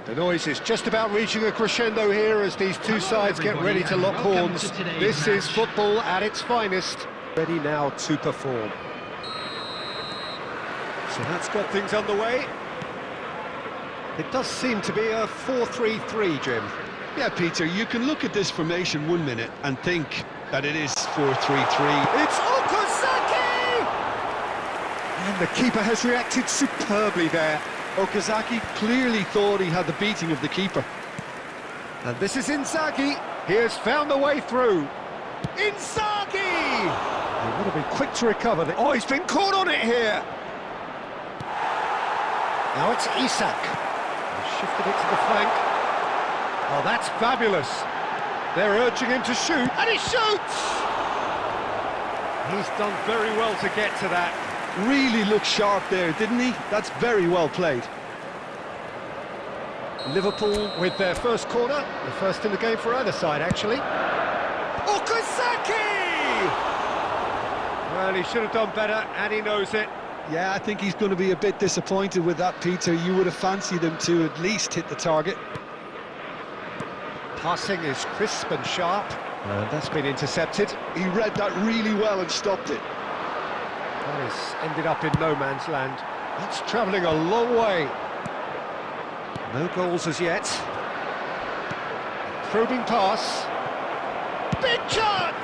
The noise is just about reaching a crescendo here as these two sides get ready to lock horns. This is football at its finest. Ready now to perform. So that's got things underway. It does seem to be a 4-3-3, Jim. Yeah, Peter, you can look at this formation 1 minute and think that it is 4-3-3. It's Okazaki! And the keeper has reacted superbly there. Okazaki clearly thought he had the beating of the keeper. And this is Inzaghi. He has found a way through. Inzaghi! He would have been quick to recover. Oh, he's been caught on it here. Now it's Isak. He's shifted it to the flank. Oh, that's fabulous. They're urging him to shoot, and he shoots! He's done very well to get to that. Really looked sharp there, didn't he? That's very well played. Liverpool with their first corner, the first in the game for either side, actually. Okazaki! Well, he should have done better, and he knows it. Yeah, I think he's going to be a bit disappointed with that, Peter. You would have fancied him to at least hit the target. Passing is crisp and sharp, and that's been intercepted. He read that really well and stopped it. That has ended up in no man's land. That's travelling a long way. No goals as yet. Probing pass. Big chance!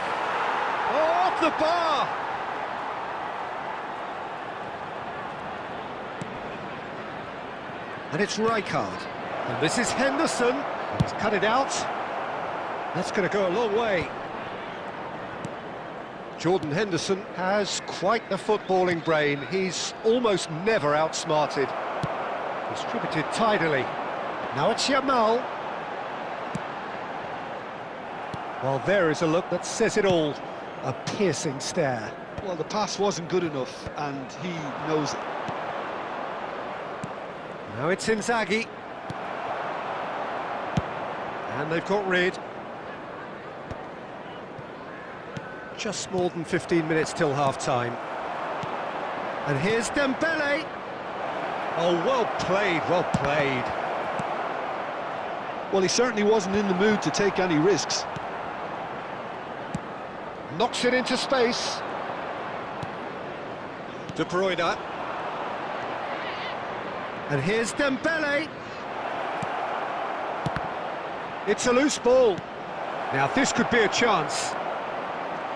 Oh, off the bar! And it's Rijkaard. And this is Henderson. He's cut it out. That's going to go a long way. Jordan Henderson has quite the footballing brain. He's almost never outsmarted. Distributed tidily. Now it's Yamal. Well, there is a look that says it all. A piercing stare. Well, the pass wasn't good enough, and he knows it. Now it's Inzaghi. And they've got rid. Just more than 15 minutes till half-time. And here's Dembele. Oh, well played, well played. Well, he certainly wasn't in the mood to take any risks. Knocks it into space. De Bruyne. And here's Dembele. It's a loose ball. Now this could be a chance.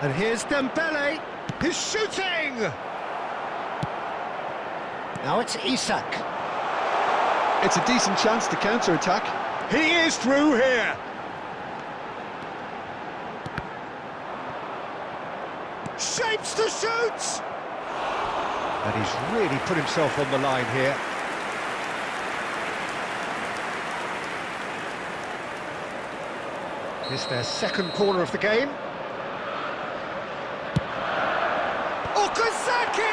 And here's Dembele. He's shooting! Now it's Isak. It's a decent chance to counter-attack. He is through here. Shapes to shoot! And he's really put himself on the line here. It's their second corner of the game. Okazaki!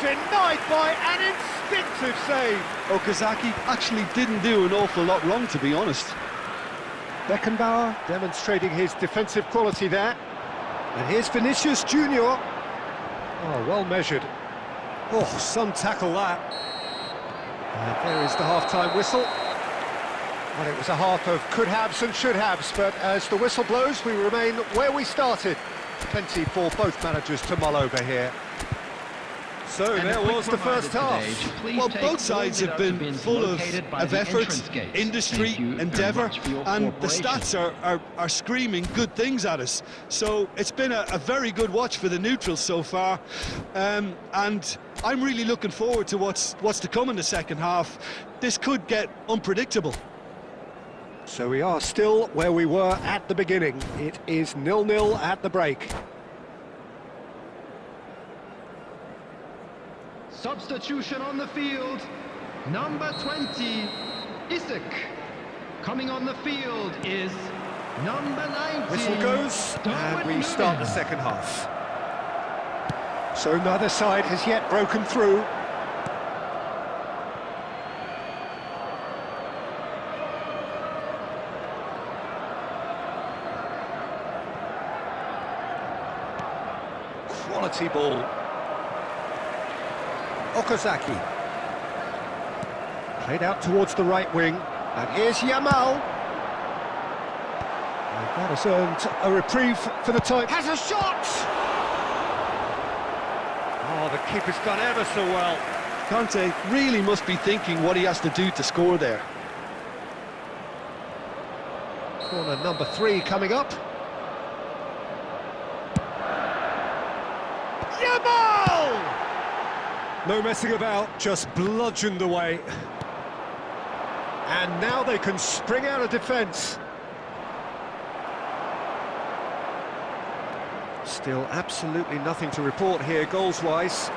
Denied by an instinctive save. Okazaki actually didn't do an awful lot wrong, to be honest. Beckenbauer demonstrating his defensive quality there. And here's Vinicius Junior. Oh, well measured. Oh, some tackle that. And there is the half-time whistle. Well, it was a half of could-haves and should-haves, but as the whistle blows, we remain where we started. Plenty for both managers to mull over here. So there was the first half. Well, both sides have been full of effort, industry, endeavour, and the stats are screaming good things at us. So it's been a very good watch for the neutrals so far, and I'm really looking forward to what's to come in the second half. This could get unpredictable. So we are still where we were at the beginning. It is 0-0 at the break. Substitution on the field, number 20, Isak. Coming on the field is number 19. Whistle goes, and we start the second half. So neither side has yet broken through. Quality ball. Okazaki. Played out towards the right wing. And here's Yamal. And that has earned a reprieve for the time. Has a shot! Oh, the keeper's done ever so well. Conte really must be thinking what he has to do to score there. Corner number 3 coming up. Yamal! No messing about, just bludgeoned away. And now they can spring out of defence. Still absolutely nothing to report here, goals-wise.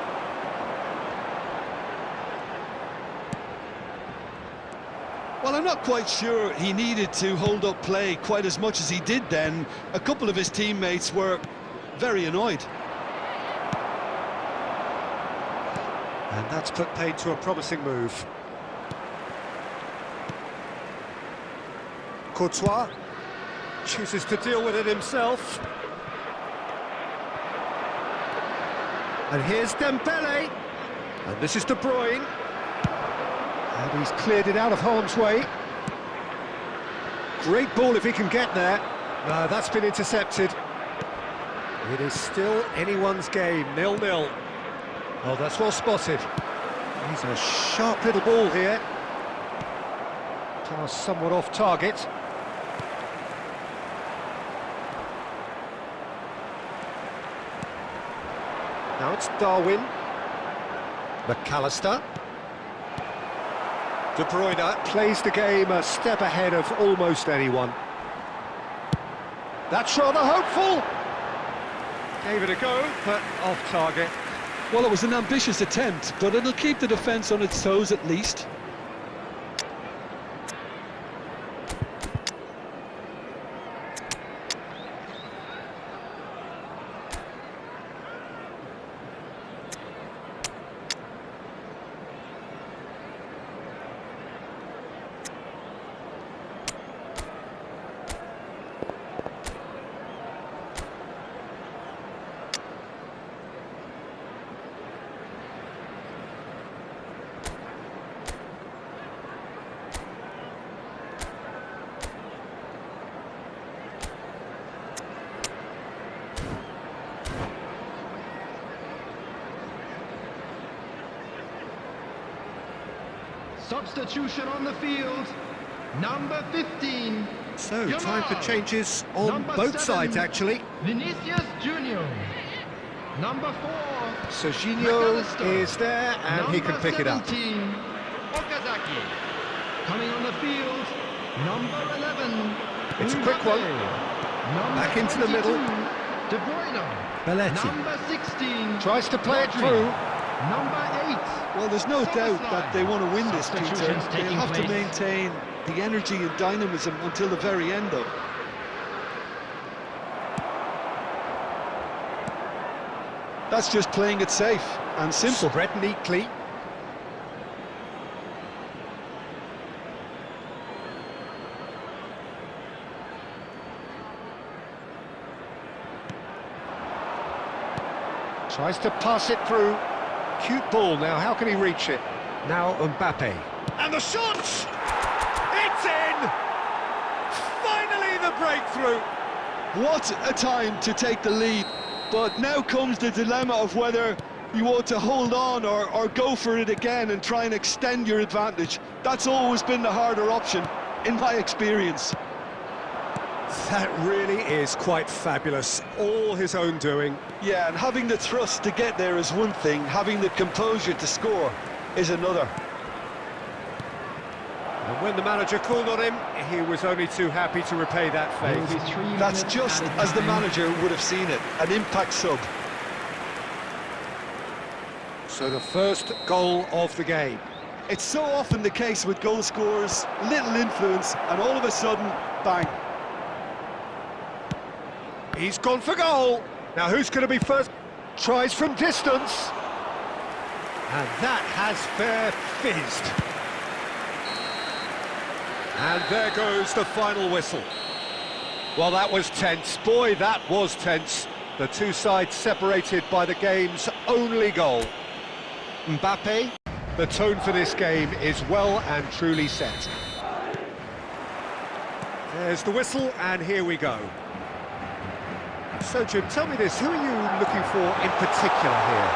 Well, I'm not quite sure he needed to hold up play quite as much as he did then. A couple of his teammates were very annoyed. And that's put paid to a promising move. Courtois chooses to deal with it himself. And here's Dembele. And this is De Bruyne. And he's cleared it out of harm's way. Great ball if he can get there. No, that's been intercepted. It is still anyone's game, 0-0. Oh, that's well spotted. He's a sharp little ball here. Pass somewhat off target. Now it's Darwin. McAllister. De Bruyne plays the game a step ahead of almost anyone. That's rather hopeful. Gave it a go, but off target. Well, it was an ambitious attempt, but it'll keep the defence on its toes at least. Substitution on the field, number 15. So, Yamal. time for changes on Number both 7, sides, actually. Vinicius Junior. Number 4. Serginho McAllister. is there, and he can pick it up. 17, Okazaki. Coming on the field, number 11. It's a quick one. Number Back into the 22, middle. De Bruyne. Belletti Number 16. tries to play it Rodri. through. Number 8. Well, there's no doubt that they want to win this, Peter. Substitutions They'll taking have to place. maintain the energy and dynamism until the very end, though. That's just playing it safe and simple. Spread neatly. Tries to pass it through. Cute ball now, how can he reach it? Now Mbappe. And the shot! It's in! Finally the breakthrough! What a time to take the lead. But now comes the dilemma of whether you want to hold on or go for it again and try and extend your advantage. That's always been the harder option, in my experience. That really is quite fabulous. All his own doing. Yeah, and having the thrust to get there is one thing, having the composure to score is another. And when the manager called on him, he was only too happy to repay that favour. That's just as the manager would have seen it, an impact sub. So the first goal of the game. It's so often the case with goal scorers, little influence, and all of a sudden, bang. He's gone for goal. Now who's going to be first? Tries from distance. And that has fair fizzed. And there goes the final whistle. Well, that was tense. Boy, that was tense. The two sides separated by the game's only goal. Mbappe The tone for this game is well and truly set. There's the whistle, and here we go. So, Jim, tell me this, who are you looking for in particular here?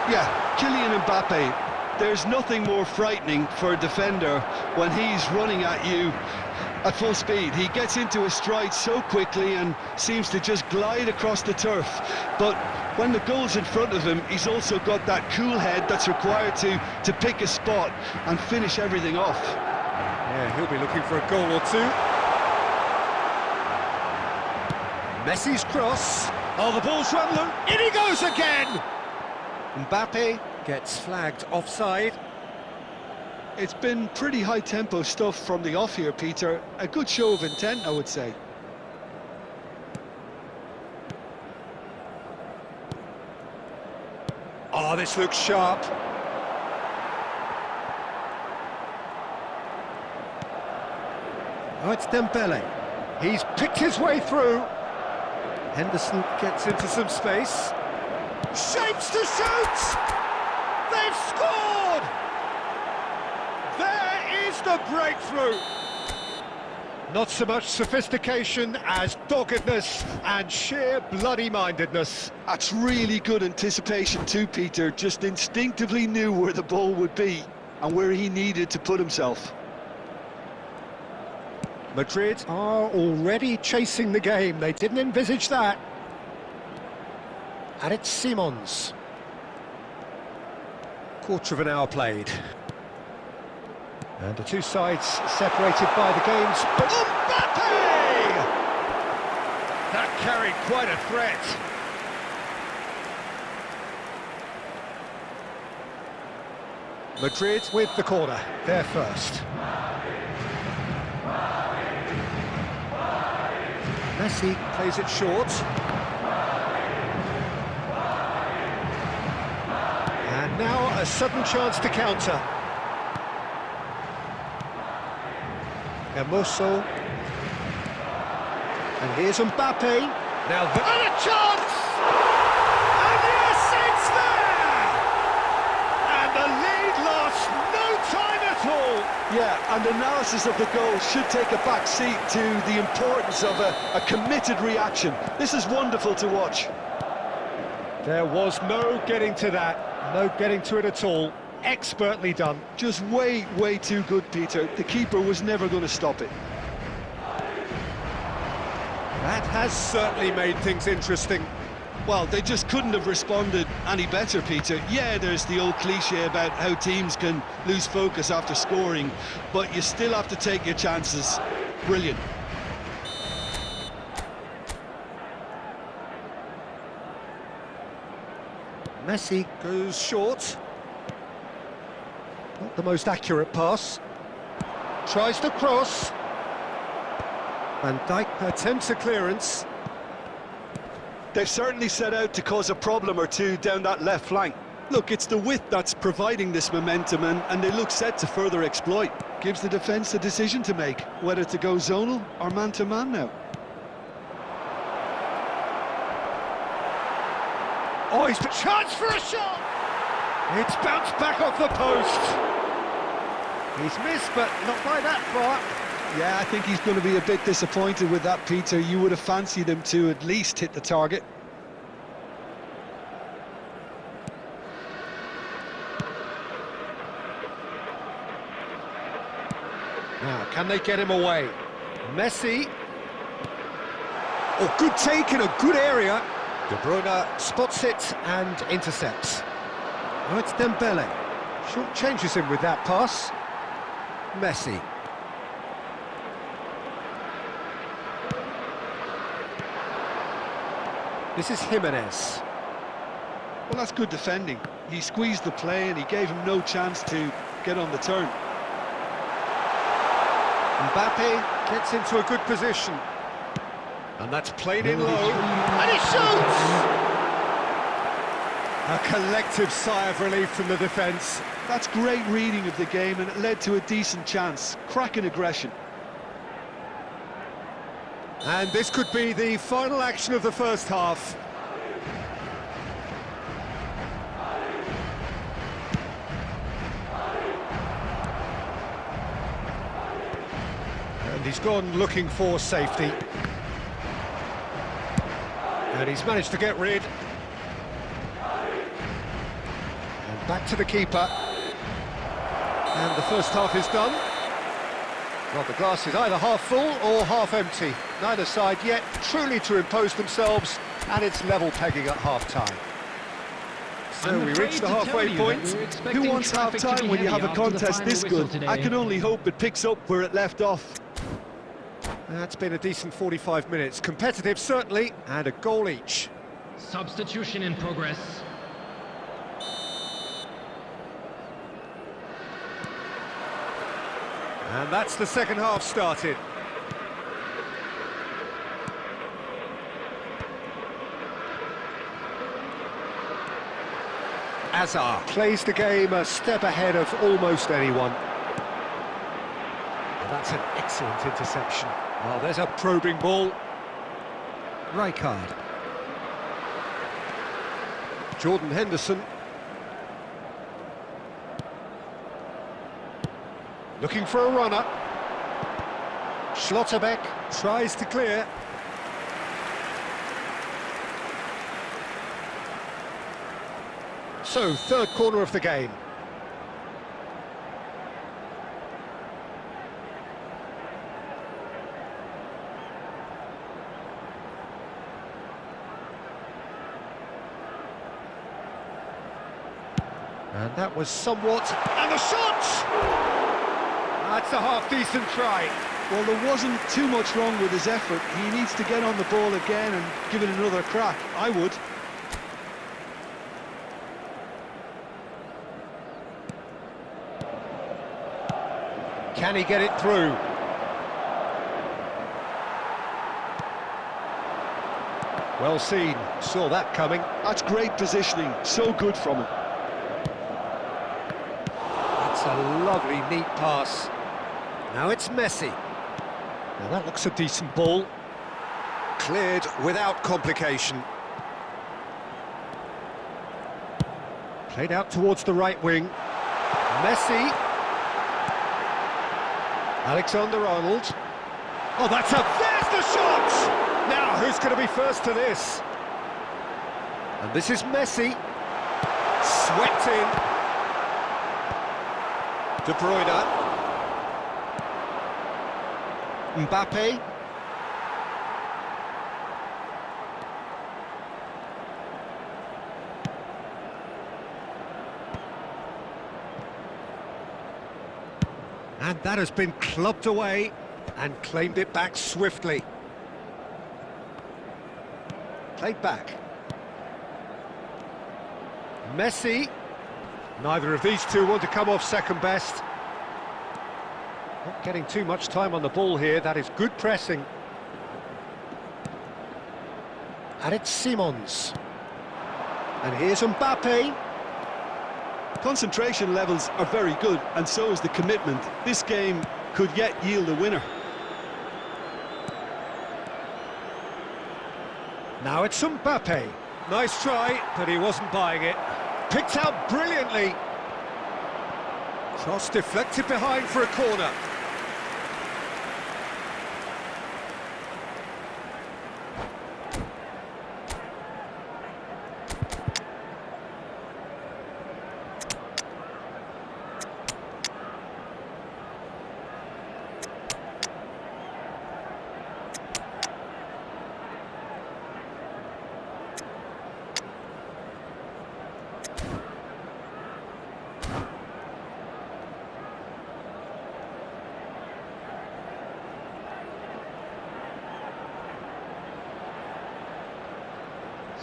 Yeah, Kylian Mbappe. There's nothing more frightening for a defender when he's running at you at full speed. He gets into a stride so quickly and seems to just glide across the turf. But when the goal's in front of him, he's also got that cool head that's required to pick a spot and finish everything off. Yeah, he'll be looking for a goal or two. Messi's cross. Oh, the ball's run loose. In he goes again! Mbappe gets flagged offside. It's been pretty high-tempo stuff from the off here, Peter. A good show of intent, I would say. Oh, this looks sharp. Oh, it's Dembele. He's picked his way through. Henderson gets into some space. Shapes to shoot! They've scored! There is the breakthrough! Not so much sophistication as doggedness and sheer bloody-mindedness. That's really good anticipation too, Peter. Just instinctively knew where the ball would be and where he needed to put himself. Madrid are already chasing the game. They didn't envisage that. And it's Simons. Quarter of an hour played. And the two sides separated by the games. Mbappe! That carried quite a threat. Madrid with the corner. They're first. Messi plays it short. And now a sudden chance to counter. Hermoso. And here's Mbappe. Now and a chance! And yes, it's there! And the lead lost no time at all. Yeah, and analysis of the goal should take a back seat to the importance of a committed reaction. This is wonderful to watch. There was no getting to that, no getting to it at all. Expertly done. Just way too good, Peter. The keeper was never going to stop it. That has certainly made things interesting. Well, they just couldn't have responded any better, Peter. Yeah, there's the old cliche about how teams can lose focus after scoring, but you still have to take your chances. Brilliant. Messi goes short. Not the most accurate pass. Tries to cross. Van Dijk attempts a clearance. They've certainly set out to cause a problem or two down that left flank. Look, it's the width that's providing this momentum, and they look set to further exploit. Gives the defence a decision to make, whether to go zonal or man-to-man now. Oh, he's a chance for a shot! It's bounced back off the post. He's missed, but not by that far. Yeah, I think he's going to be a bit disappointed with that, Peter. You would have fancied him to at least hit the target. Now, can they get him away? Messi. Oh, good take in a good area. De Bruyne spots it and intercepts. Oh, it's Dembele. Short changes him with that pass. Messi. This is Jimenez. Well, that's good defending. He squeezed the play and he gave him no chance to get on the turn. Mbappe gets into a good position. And that's played in low. And he shoots! A collective sigh of relief from the defence. That's great reading of the game, and it led to a decent chance. Cracking aggression. And this could be the final action of the first half. he's gone looking for safety. And he's managed to get rid. And back to the keeper. And the first half is done. Well, the glass is either half full or half empty. Neither side yet truly to impose themselves, and it's level pegging at half-time. So we reach the halfway point. Who wants half-time when you have a contest this good? I can only hope it picks up where it left off. That's been a decent 45 minutes. Competitive, certainly, and a goal each. Substitution in progress. And that's the second half started. Azar plays the game a step ahead of almost anyone. And that's an excellent interception. Well, there's a probing ball. Rijkaard. Jordan Henderson. Looking for a runner. Schlotterbeck tries to clear. So, third corner of the game. And that was somewhat... And the shot! That's a half-decent try. Well, there wasn't too much wrong with his effort. He needs to get on the ball again and give it another crack. I would. Can he get it through? Well seen, saw that coming. That's great positioning, so good from him. That's a lovely, neat pass. Now it's Messi. Now that looks a decent ball. Cleared without complication. Played out towards the right wing. Messi. Alexander-Arnold. Oh, there's the shot! Now, who's going to be first to this? And this is Messi. Swept in. De Bruyne. Mbappe. And that has been clubbed away and claimed it back swiftly. Played back. Messi. Neither of these two want to come off second best. Not getting too much time on the ball here. That is good pressing. And it's Simons. And here's Mbappe. Concentration levels are very good, and so is the commitment. This game could yet yield a winner. Now it's Mbappe. Nice try, but he wasn't buying it. Picked out brilliantly. Cross deflected behind for a corner.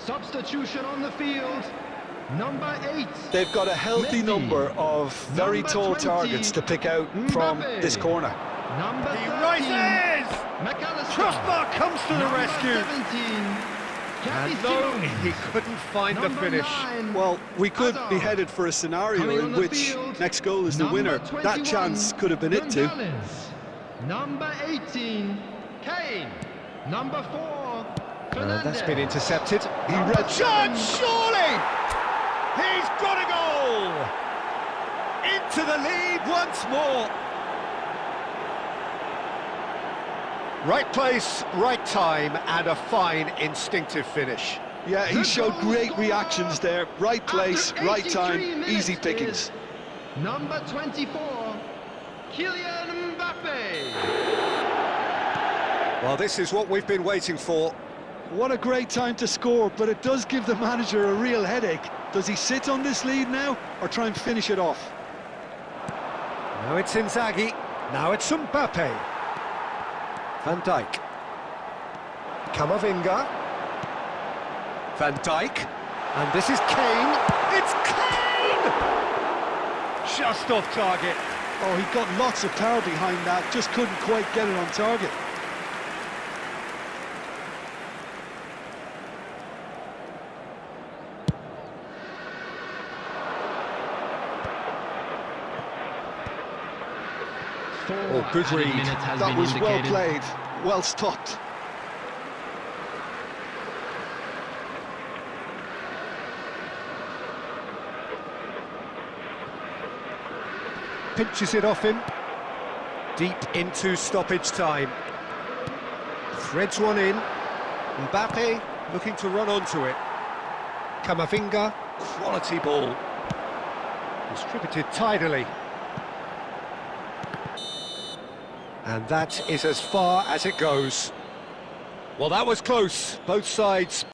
Substitution on the field, number 8. They've got a healthy Messi. number of very Number tall 20, targets to pick out from Mbappe. this corner. Number He 13, rises! McAllister. Crossbar comes to the Number rescue. 17, And no, Simons. he couldn't find the Number finish. 9, Well, we could be Hazard. headed for a scenario Coming on in the which field, next goal is the number winner. 21, That chance could have been it too. Gonzalez. Number 18, Kane. Number 4, Fernandez. That's been intercepted. He Number read chance, 7. surely! He's got a goal! Into the lead once more. Right place, right time, and a fine instinctive finish. Yeah, he showed great reactions there. Right place, right time, easy pickings. Number 24, Kylian Mbappe. Well, this is what we've been waiting for. What a great time to score, but it does give the manager a real headache. Does he sit on this lead now, or try and finish it off? Now it's Inzaghi, now it's Mbappe. Van Dijk. Camavinga. Van Dijk. And this is Kane. It's Kane! Just off target. Oh, he got lots of power behind that, just couldn't quite get it on target. Oh, good read. That was well played, well stopped. Pinches it off him. Deep into stoppage time. Threads one in. Mbappe looking to run onto it. Camavinga, quality ball. Distributed tidily. And that is as far as it goes. Well, that was close. Both sides